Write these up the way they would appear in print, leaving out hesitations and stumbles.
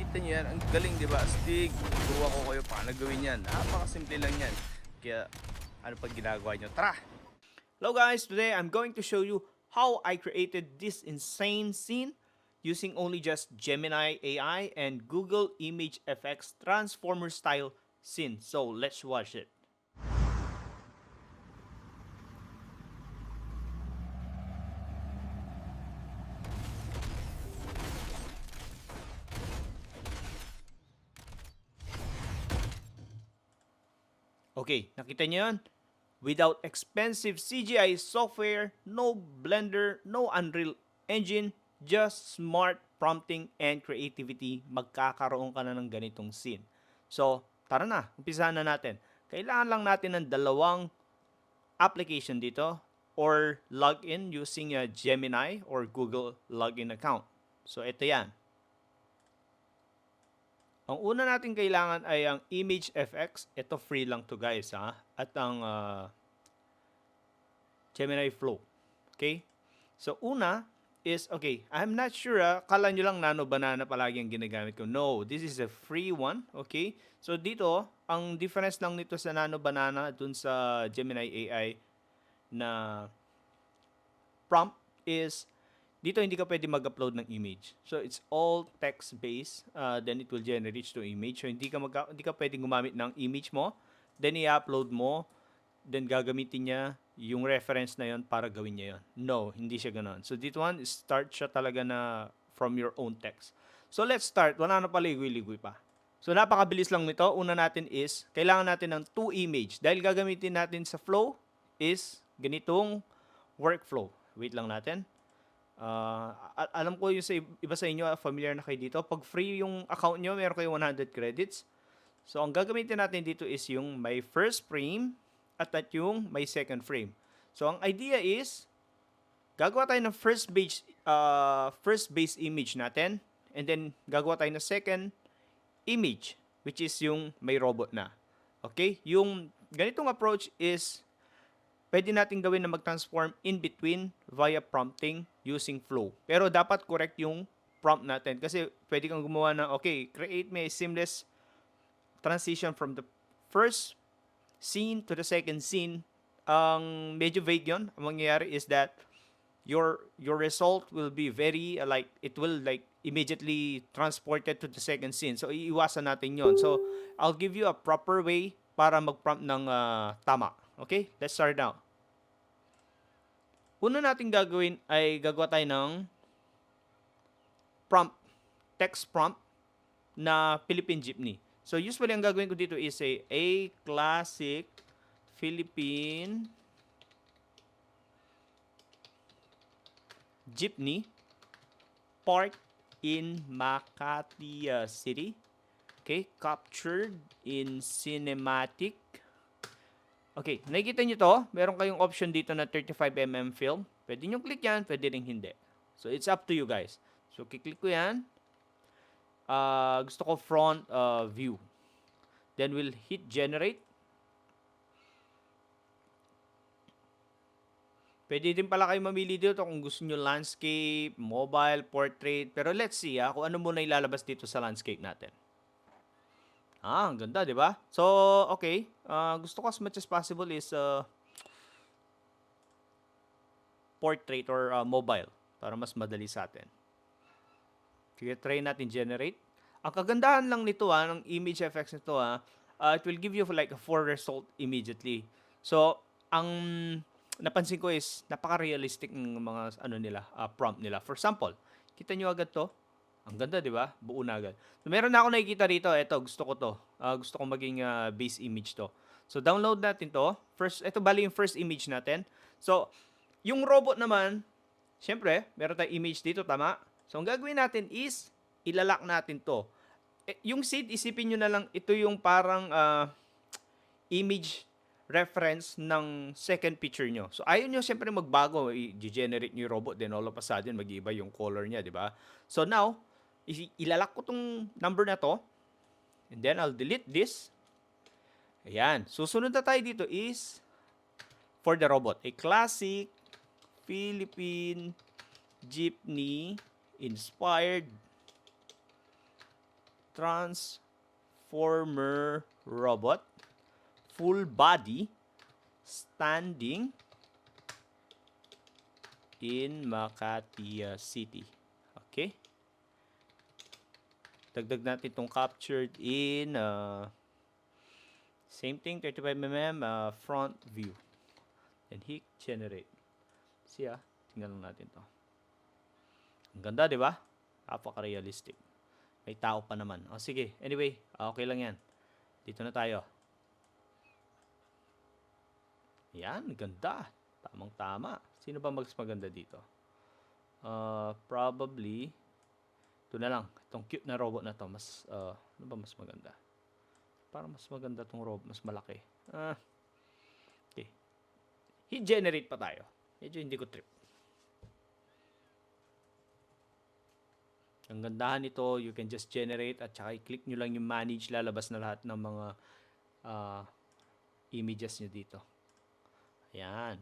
nakita niyo yan, ang galing 'di ba? Astig, turuan ko kayo paano gawin yan. Napakasimple lang yan. Kaya ano pa ginagawa niyo? Tara! Hello guys, today I'm going to show you how I created this insane scene using only just Gemini AI and Google Image FX transformer style scene. So let's watch it. Okay, nakita niyo yun? Without expensive CGI software, no Blender, no Unreal Engine, just smart prompting and creativity, magkakaroon ka na ng ganitong scene. So, tara na, umpisahan na natin. Kailangan lang natin ng dalawang application dito or login using Gemini or Google login account. So, ito yan. Ang una natin kailangan ay ang Image FX. Ito free lang to guys ha. At ang Gemini Flow. Okay? So una is, okay, I'm not sure kala nyo lang Nano Banana palagi ang ginagamit ko. No, this is a free one. Okay? So dito, ang difference lang nito sa Nano Banana dun sa Gemini AI na prompt is dito hindi ka pwede mag-upload ng image. So it's all text-based, then it will generate to image. So hindi ka pwedeng gumamit ng image mo, then i-upload mo, then gagamitin niya yung reference na yon para gawin niya yon. No, hindi siya ganoon. So dito one, start siya talaga na from your own text. So let's start. Wala na paligoy-ligoy pa. So napakabilis lang nito. Una natin is, kailangan natin ng 2 image. Dahil gagamitin natin sa flow is ganitong workflow. Wait lang natin. Alam ko yung sa iba sa inyo, familiar na kayo dito. Pag free yung account nyo, meron kayo 100 credits. So, ang gagamitin natin dito is yung may first frame at yung may second frame. So, ang idea is, gagawa tayo ng first base image natin. And then, gagawa tayo ng second image, which is yung may robot na. Okay? Yung ganitong approach is, pwede natin gawin na mag-transform in between via prompting using flow. Pero dapat correct yung prompt natin. Kasi pwede kang gumawa ng, okay, create me a seamless transition from the first scene to the second scene. Ang medyo vague yun. Ang mangyayari is that your result will be very, it will immediately transported to the second scene. So, iiwasan natin yon. So, I'll give you a proper way para mag-prompt ng tama. Okay? Let's start now. Una natin gagawin ay gagawa tayo ng prompt, text prompt na Philippine Jeepney. So usually ang gagawin ko dito is a classic Philippine Jeepney parked in Makati City. Okay, captured in cinematic. Okay, nakikita nyo to, meron kayong option dito na 35mm film. Pwede nyo click yan, pwede rin hindi. So, it's up to you guys. So, kiklik ko yan. Gusto ko front view. Then, we'll hit generate. Pwede din pala kayo mamili dito kung gusto nyo landscape, mobile, portrait. Pero let's see kung ano muna ilalabas dito sa landscape natin. Ang ganda, di ba? So, okay. Gusto ko as much as possible is portrait or mobile para mas madali sa atin. Sige, try natin generate. Ang kagandahan lang nito ng image effects nito it will give you like a 4 result immediately. So, ang napansin ko is napaka-realistic ng mga prompt nila. For example, kita nyo agad to. Ang ganda, di ba? Buo na agad. So, meron na ako nakikita rito. Ito, gusto ko to. Gusto ko maging base image to. So, download natin to. First, ito bali yung first image natin. So, yung robot naman, syempre, meron tayong image dito, tama? So, ang gagawin natin is, ilalak natin to. Yung seed, isipin nyo na lang, ito yung parang image reference ng second picture nyo. So, ayaw nyo syempre magbago. I-generate nyo yung robot, then all of a sudden, mag-iiba yung color niya, di ba? So, now, ilalak ko tong number na to. And then, I'll delete this. Ayan. Susunod na tayo dito is for the robot. A classic Philippine Jeepney inspired Transformer robot, full body, standing in Makati City. Okay? Dagdag natin itong captured in same thing, 35mm front view. And hit generate. See tingnan lang natin to. Ang ganda, di ba? Napaka-realistic. May tao pa naman. O sige, anyway, okay lang yan. Dito na tayo. Yan, ganda. Tamang-tama. Sino ba mas maganda dito? Probably, ito na lang. Itong cute na robot na to. Mas, ano ba mas maganda? Parang mas maganda tong robot. Mas malaki. Okay. Hit generate pa tayo. Medyo hindi ko trip. Ang gandahan nito, you can just generate at saka i-click nyo lang yung manage, lalabas na lahat ng mga images nyo dito. Ayan.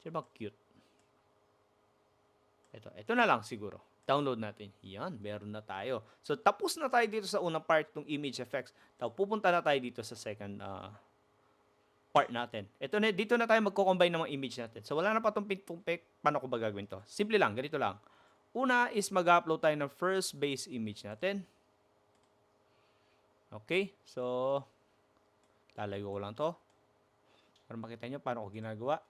Sino ba cute? Ito na lang siguro. Download natin. Yan, meron na tayo. So, tapos na tayo dito sa unang part ng image effects. Tapos, pupunta na tayo dito sa second part natin. Dito na tayo magko-combine ng mga image natin. So, wala na pa itong tumpik. Paano ko ba gagawin to? Simple lang, ganito lang. Una is mag-upload tayo ng first base image natin. Okay, so lalayo ko lang to para makita nyo paano ko ginagawa.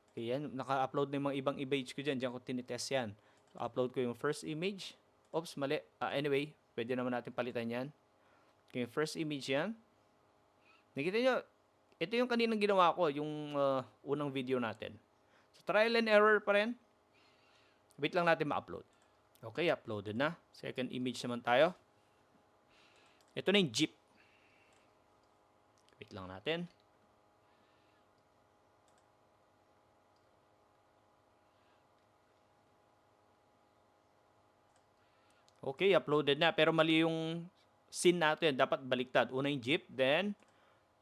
Okay, yan, naka-upload na yung mga ibang image ko dyan. Diyan ko tinitest yan. So, upload ko yung first image. Oops, mali. Anyway, pwede naman natin palitan yan. Okay, yung first image yan. Nakita nyo, ito yung kaninang ginawa ko, yung unang video natin. So, trial and error pa rin. Wait lang natin ma-upload. Okay, uploaded na. Second image naman tayo. Ito na yung jeep. Wait lang natin. Okay, uploaded na. Pero mali yung scene natin. Dapat baliktad. Una yung jeep, then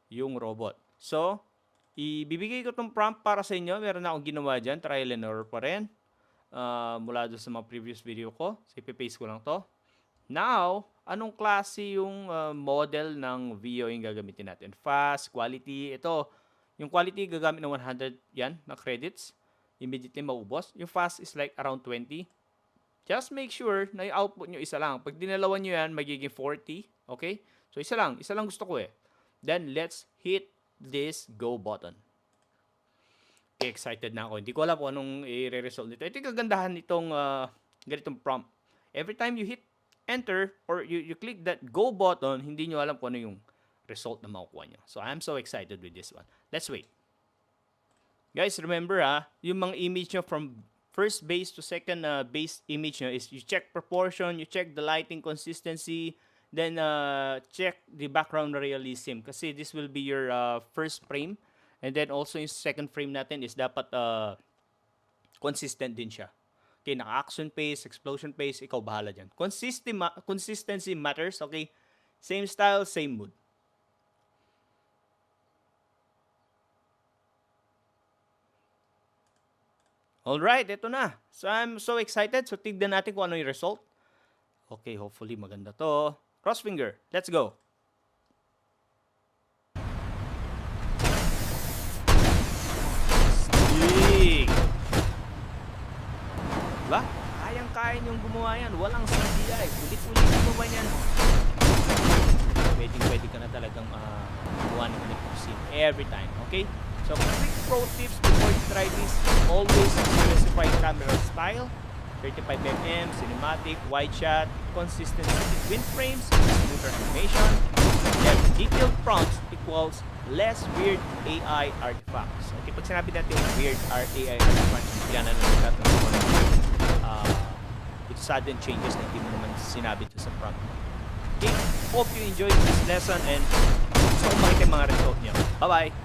yung robot. So, ibibigay ko itong prompt para sa inyo. Meron na akong ginawa dyan. Trial and error pa rin. Mula doon sa mga previous video ko. So, ipipaste ko lang to. Now, anong klase yung model ng video yung gagamitin natin? Fast, quality. Ito, yung quality gagamit ng 100 yan na credits. Immediately maubos. Yung fast is like around 20. Just make sure na yung output nyo isa lang. Pag dinalawan nyo yan, magiging 40. Okay? So, isa lang. Isa lang gusto ko eh. Then, let's hit this go button. Excited na ako. Hindi ko alam kung anong i-resolve nito. Ito yung kagandahan nitong ganitong prompt. Every time you hit enter or you click that go button, hindi nyo alam kung ano yung result na makukuha nyo. So, I'm so excited with this one. Let's wait. Guys, remember yung mga image nyo from first base to second base image nyo is you check proportion, you check the lighting consistency, then check the background realism. Kasi this will be your first frame. And then also yung second frame natin is dapat consistent din siya. Okay, naka-action pace, explosion pace, ikaw bahala dyan. Consistency matters, okay? Same style, same mood. Alright, ito na. So I'm so excited. So tignan natin kung ano yung result. Okay, hopefully maganda to. Cross finger. Let's go. Diba? Kayang-kaya niyong gumawa yan. Walang CGI. Ulit-ulit mo ba yan? Pwede ka na talagang gumawa ng ganitong scene every time. Okay? So, quick pro tips before you try this. Always specify camera style. 35mm, cinematic, wide shot, consistency between frames, smoother animation. Then, detailed prompts equals less weird AI artifacts. Okay, pag sinabi natin yung weird AI artifacts, yan na lang nagkataon with sudden changes na hindi mo naman sinabi to sa prompt. Okay, hope you enjoyed this lesson and gusto kong makita yung mga result nyo. Bye-bye!